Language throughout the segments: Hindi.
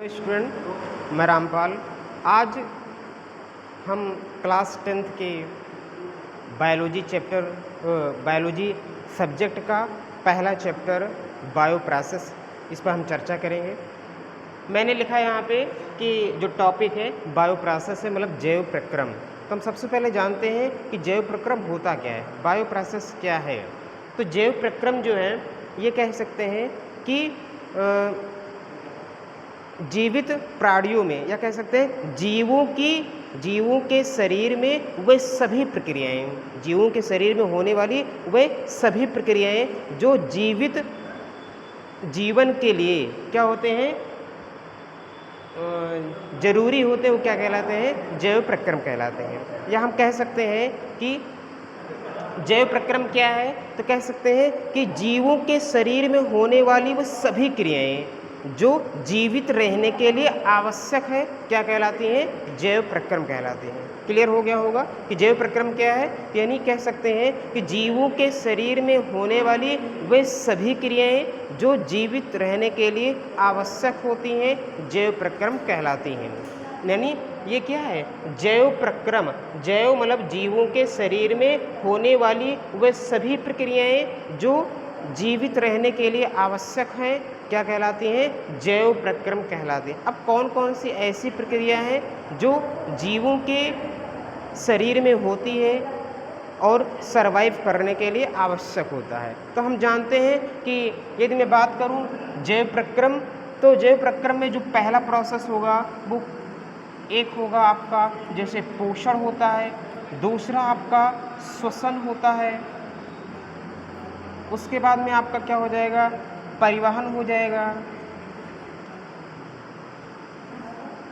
स्टूडेंट, मैं रामपाल। आज हम क्लास 10th के बायोलॉजी सब्जेक्ट का पहला चैप्टर बायो प्रोसेस, इस पर हम चर्चा करेंगे। मैंने लिखा है यहाँ पे कि जो टॉपिक है बायो प्रोसेस है, मतलब जैव प्रक्रम। तो हम सबसे पहले जानते हैं कि जैव प्रक्रम होता क्या है, बायो प्रोसेस क्या है। तो जैव प्रक्रम जो है ये कह सकते हैं कि जीवित प्राणियों में, या कह सकते हैं जीवों के शरीर में वे सभी प्रक्रियाएं, जीवों के शरीर में होने वाली वे सभी प्रक्रियाएं जो जीवित जीवन के लिए क्या होते हैं, जरूरी होते हैं, वो क्या कहलाते हैं, जैव प्रक्रम कहलाते हैं। या हम कह सकते हैं कि जैव प्रक्रम क्या है, तो कह सकते हैं कि जीवों के शरीर में होने वाली वो सभी क्रियाएं जो जीवित रहने के लिए आवश्यक है, क्या कहलाती हैं, जैव प्रक्रम कहलाती हैं। क्लियर हो गया होगा कि जैव प्रक्रम क्या है। यानी कह सकते हैं कि जीवों के शरीर में होने वाली वे सभी क्रियाएं जो जीवित रहने के लिए आवश्यक होती हैं, जैव प्रक्रम कहलाती हैं। यानी ये क्या है, जैव प्रक्रम। जैव मतलब जीवों के शरीर में होने वाली वे सभी प्रक्रियाएं जो जीवित रहने के लिए आवश्यक हैं, क्या कहलाती हैं, जैव प्रक्रम कहलाती हैं। अब कौन कौन सी ऐसी प्रक्रिया हैं जो जीवों के शरीर में होती है और सरवाइव करने के लिए आवश्यक होता है। तो हम जानते हैं कि यदि मैं बात करूं जैव प्रक्रम, तो जैव प्रक्रम में जो पहला प्रोसेस होगा वो एक होगा आपका जैसे पोषण होता है, दूसरा आपका श्वसन होता है, उसके बाद में आपका क्या हो जाएगा, परिवहन हो जाएगा,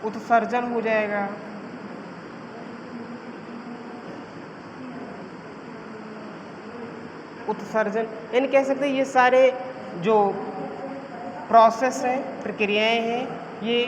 उत्सर्जन हो जाएगा, उत्सर्जन। यानी कह सकते हैं ये सारे जो प्रोसेस हैं, प्रक्रियाएं हैं, ये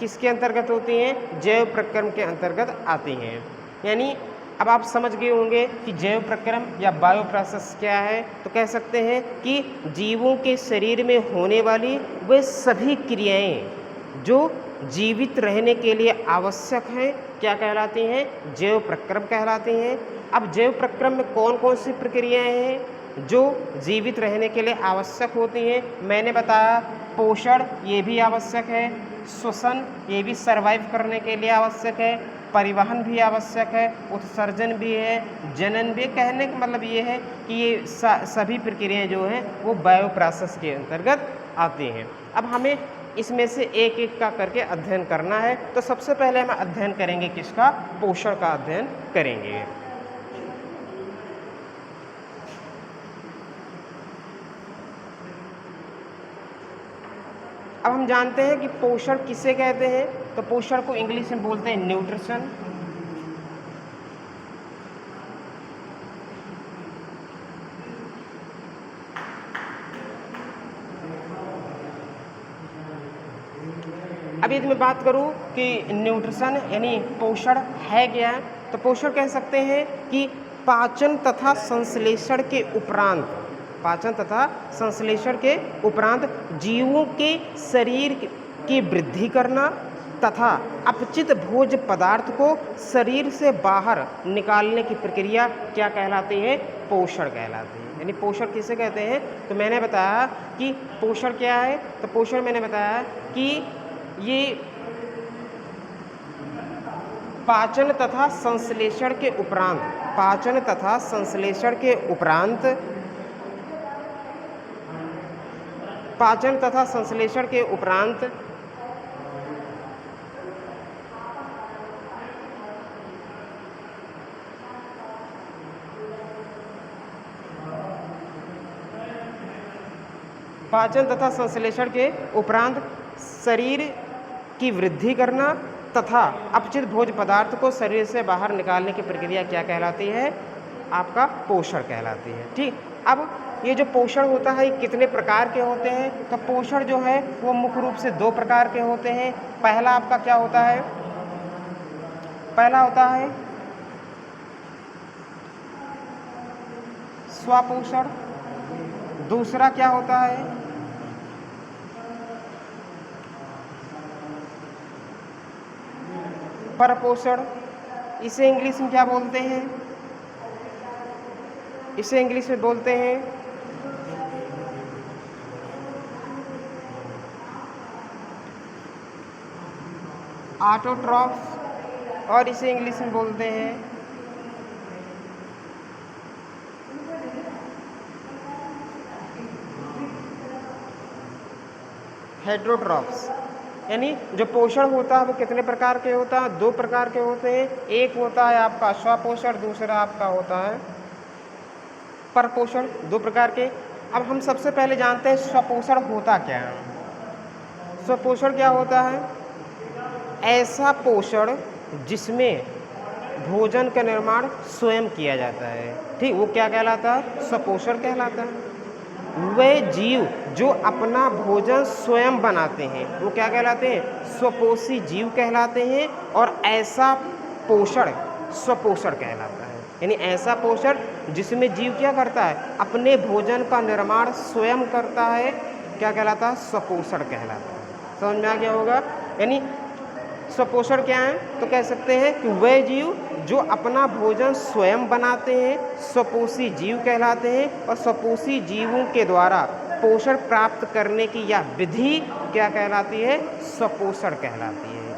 किसके अंतर्गत होती हैं, जैव प्रक्रम के अंतर्गत आती हैं। यानी अब आप समझ गए होंगे कि जैव प्रक्रम या बायो प्रोसेस क्या है। तो कह सकते हैं कि जीवों के शरीर में होने वाली वे सभी क्रियाएं जो जीवित रहने के लिए आवश्यक हैं, क्या कहलाती हैं, जैव प्रक्रम कहलाती हैं। अब जैव प्रक्रम में कौन कौन सी प्रक्रियाएं हैं जो जीवित रहने के लिए आवश्यक होती हैं। मैंने बताया पोषण, ये भी आवश्यक है, श्वसन ये भी सरवाइव करने के लिए आवश्यक है, परिवहन भी आवश्यक है, उत्सर्जन भी है, जनन भी। कहने का मतलब ये है कि ये सभी प्रक्रियाएं जो हैं वो बायो प्रोसेस के अंतर्गत आती हैं। अब हमें इसमें से एक एक का करके अध्ययन करना है। तो सबसे पहले हम अध्ययन करेंगे किसका, पोषण का अध्ययन करेंगे। अब हम जानते हैं कि पोषण किसे कहते हैं। तो पोषण को इंग्लिश में बोलते हैं न्यूट्रिशन। अब यदि मैं बात करूं कि न्यूट्रिशन यानी पोषण है क्या, तो पोषण कह सकते हैं कि पाचन तथा संश्लेषण के उपरांत, पाचन तथा संश्लेषण के उपरांत जीवों के शरीर की वृद्धि करना तथा अपचित भोज्य पदार्थ को शरीर से बाहर निकालने की प्रक्रिया क्या कहलाती है, पोषण कहलाती है। यानी पोषण किसे कहते हैं। तो मैंने बताया कि पोषण क्या है। तो पोषण मैंने बताया कि ये पाचन तथा संश्लेषण के उपरांत, पाचन तथा संश्लेषण के उपरांत, पाचन तथा संश्लेषण के उपरांत पाचन तथा संश्लेषण के उपरांत शरीर की वृद्धि करना तथा अपचित भोज्य पदार्थ को शरीर से बाहर निकालने की प्रक्रिया क्या कहलाती है, आपका पोषण कहलाती है। ठीक। अब ये जो पोषण होता है ये कितने प्रकार के होते हैं। तो पोषण जो है वो मुख्य रूप से दो प्रकार के होते हैं। पहला आपका क्या होता है, पहला होता है स्वपोषण, दूसरा क्या होता है, परपोषण, इसे इंग्लिश में क्या बोलते हैं? इसे इंग्लिश में बोलते हैं ऑटोट्रॉफ, और इसे इंग्लिश में बोलते हैं हेटेरोट्रॉफ्स। यानी जो पोषण होता है वो कितने प्रकार के होता है? 2 प्रकार के होते हैं। एक होता है आपका स्वपोषण, दूसरा आपका होता है परपोषण, 2 प्रकार के। अब हम सबसे पहले जानते हैं स्वपोषण होता क्या है। स्वपोषण क्या होता है? ऐसा पोषण जिसमें भोजन का निर्माण स्वयं किया जाता है, ठीक, वो क्या कहलाता है? स्वपोषण कहलाता है। वे जीव जो अपना भोजन स्वयं बनाते हैं वो क्या कहलाते हैं? स्वपोषी जीव कहलाते हैं। और ऐसा पोषण स्वपोषण कहलाता है। यानी ऐसा पोषण जिसमें जीव क्या करता है? अपने भोजन का निर्माण स्वयं करता है, क्या कहलाता है? स्वपोषण कहलाता है। समझ में आ गया होगा? यानी स्वपोषण क्या है? तो कह सकते हैं कि वह जीव जो अपना भोजन स्वयं बनाते हैं स्वपोषी जीव कहलाते हैं। और स्वपोषी जीवों के द्वारा पोषण प्राप्त करने की यह विधि क्या कहलाती है? स्वपोषण कहलाती है।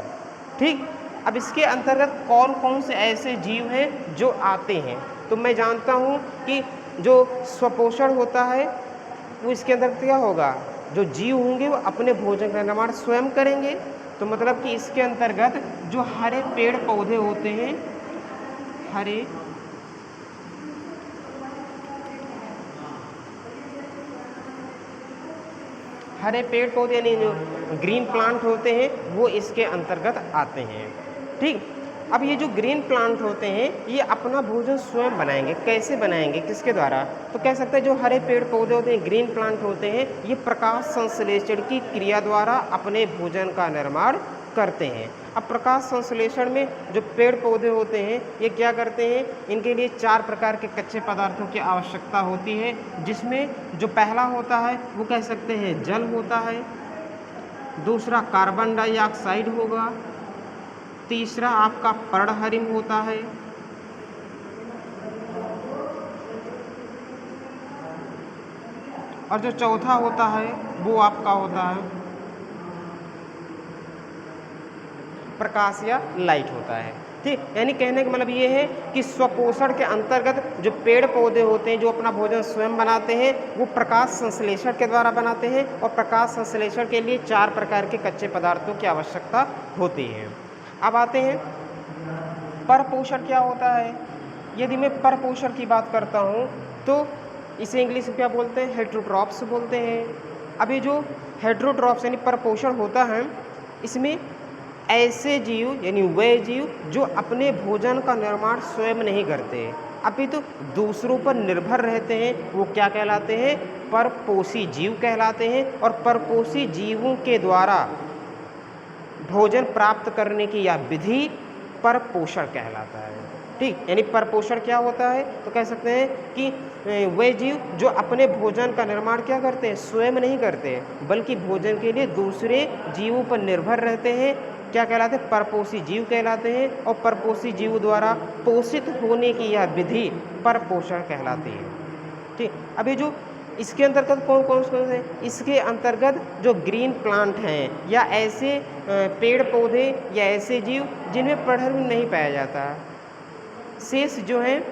ठीक, अब इसके अंतर्गत कौन कौन से ऐसे जीव हैं जो आते हैं? तो मैं जानता हूँ कि जो स्वपोषण होता है वो इसके अंदर क्या होगा? जो जीव होंगे वो अपने भोजन का निर्माण स्वयं करेंगे। तो मतलब कि इसके अंतर्गत जो हरे पेड़ पौधे होते हैं, हरे पेड़ पौधे यानी जो ग्रीन प्लांट होते हैं वो इसके अंतर्गत आते हैं। ठीक, अब ये जो ग्रीन प्लांट होते हैं ये अपना भोजन स्वयं बनाएंगे। कैसे बनाएंगे? किसके द्वारा? तो कह सकते हैं जो हरे पेड़ पौधे होते हैं, ग्रीन प्लांट होते हैं, ये प्रकाश संश्लेषण की क्रिया द्वारा अपने भोजन का निर्माण करते हैं। अब प्रकाश संश्लेषण में जो पेड़ पौधे होते हैं ये क्या करते हैं? इनके लिए 4 प्रकार के कच्चे पदार्थों की आवश्यकता होती है, जिसमें जो पहला होता है वो कह सकते हैं जल होता है, दूसरा कार्बन डाइऑक्साइड होगा, तीसरा आपका पर्णहरिम होता है, और जो चौथा होता है वो आपका होता है प्रकाश या लाइट होता है। ठीक, यानी कहने का मतलब ये है कि स्वपोषण के अंतर्गत जो पेड़ पौधे होते हैं जो अपना भोजन स्वयं बनाते हैं वो प्रकाश संश्लेषण के द्वारा बनाते हैं। और प्रकाश संश्लेषण के लिए 4 प्रकार के कच्चे पदार्थों की आवश्यकता होती है। अब आते हैं परपोषण क्या होता है। यदि मैं परपोषण की बात करता हूँ तो इसे इंग्लिश में क्या बोलते हैं? हेटेरोट्रॉफ्स बोलते हैं। अब ये जो हेटेरोट्रॉफ्स यानी परपोषण होता है इसमें ऐसे जीव यानी वे जीव जो अपने भोजन का निर्माण स्वयं नहीं करते अपितु दूसरों पर निर्भर रहते हैं वो क्या कहलाते हैं? परपोषी जीव कहलाते हैं। और परपोषी जीवों के द्वारा भोजन प्राप्त करने की यह विधि परपोषण कहलाता है। ठीक, यानी परपोषण क्या होता है? तो कह सकते हैं कि वे जीव जो अपने भोजन का निर्माण क्या करते हैं? स्वयं नहीं करते बल्कि भोजन के लिए दूसरे जीवों पर निर्भर रहते हैं, क्या कहलाते हैं? परपोषी जीव कहलाते हैं। और परपोषी जीव द्वारा पोषित होने की यह विधि परपोषण कहलाती है। ठीक, अभी जो इसके अंतर्गत कौन कौन से हैं? इसके अंतर्गत जो ग्रीन प्लांट हैं या ऐसे पेड़ पौधे या ऐसे जीव जिनमें पर्णहरिम नहीं पाया जाता, शेष जो हैं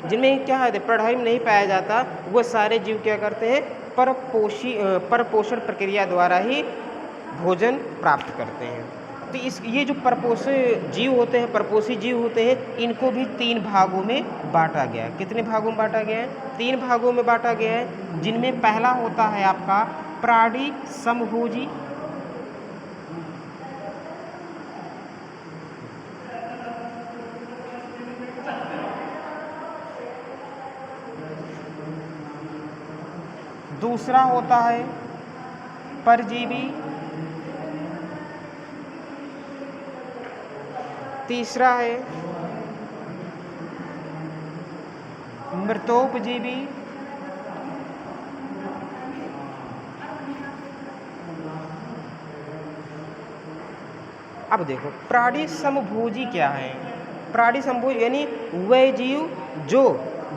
जिनमें क्या है पर्णहरिम नहीं पाया जाता वो सारे जीव क्या करते हैं? परपोषण प्रक्रिया द्वारा ही भोजन प्राप्त करते हैं। तो ये जो परपोषी जीव होते हैं, परपोषी जीव होते हैं, इनको भी 3 भागों में बांटा गया है। कितने भागों में बांटा गया है? 3 भागों में बांटा गया है, जिनमें पहला होता है आपका प्राणी समभोजी, दूसरा होता है परजीवी, तीसरा है मृतोपजीवी, अब देखो प्राणी समभोजी क्या है? प्राणी समभोजी यानी वह जीव जो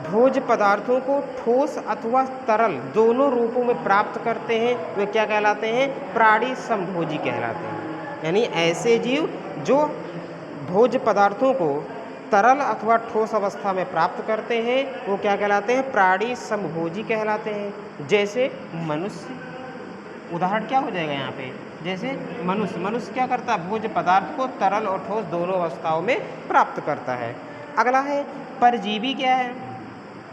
भोज्य पदार्थों को ठोस अथवा तरल दोनों रूपों में प्राप्त करते हैं, वे क्या कहलाते हैं? प्राणी समभोजी कहलाते हैं। यानी ऐसे जीव जो भोज्य पदार्थों को तरल अथवा ठोस अवस्था में प्राप्त करते हैं, वो क्या कहलाते हैं? प्राणी समभोजी कहलाते हैं। जैसे मनुष्य, उदाहरण क्या हो जाएगा यहाँ पे? जैसे मनुष्य क्या करता है? भोज्य पदार्थ को तरल और ठोस दोनों अवस्थाओं में प्राप्त करता है। अगला है परजीवी। क्या है?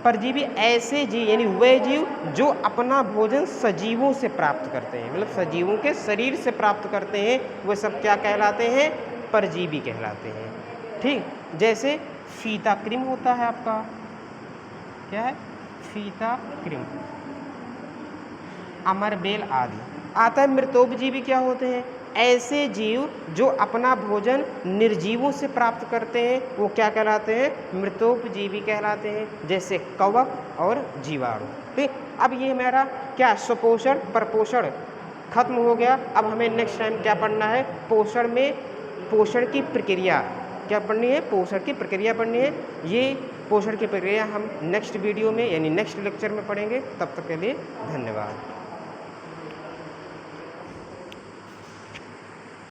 परजीवी ऐसे जीव यानी वे जीव जो अपना भोजन सजीवों से प्राप्त करते हैं, मतलब सजीवों के शरीर से प्राप्त करते हैं, वे सब क्या कहलाते हैं? परजीवी कहलाते हैं। ठीक, जैसे फीता क्रिम होता है आपका, क्या है? फीता क्रिम, अमरबेल आदि आता है। मृतोपजीवी क्या होते हैं? ऐसे जीव जो अपना भोजन निर्जीवों से प्राप्त करते हैं, वो क्या कहलाते हैं? मृतोपजीवी कहलाते हैं। जैसे कवक और जीवाणु। ठीक, अब ये मेरा क्या सुपोषण परपोषण खत्म हो गया। अब हमें नेक्स्ट टाइम क्या पढ़ना है? पोषण में पोषण की प्रक्रिया क्या पढ़नी है? पोषण की प्रक्रिया पढ़नी है। ये पोषण की प्रक्रिया हम नेक्स्ट वीडियो में यानी नेक्स्ट लेक्चर में पढ़ेंगे। तब तक के लिए धन्यवाद।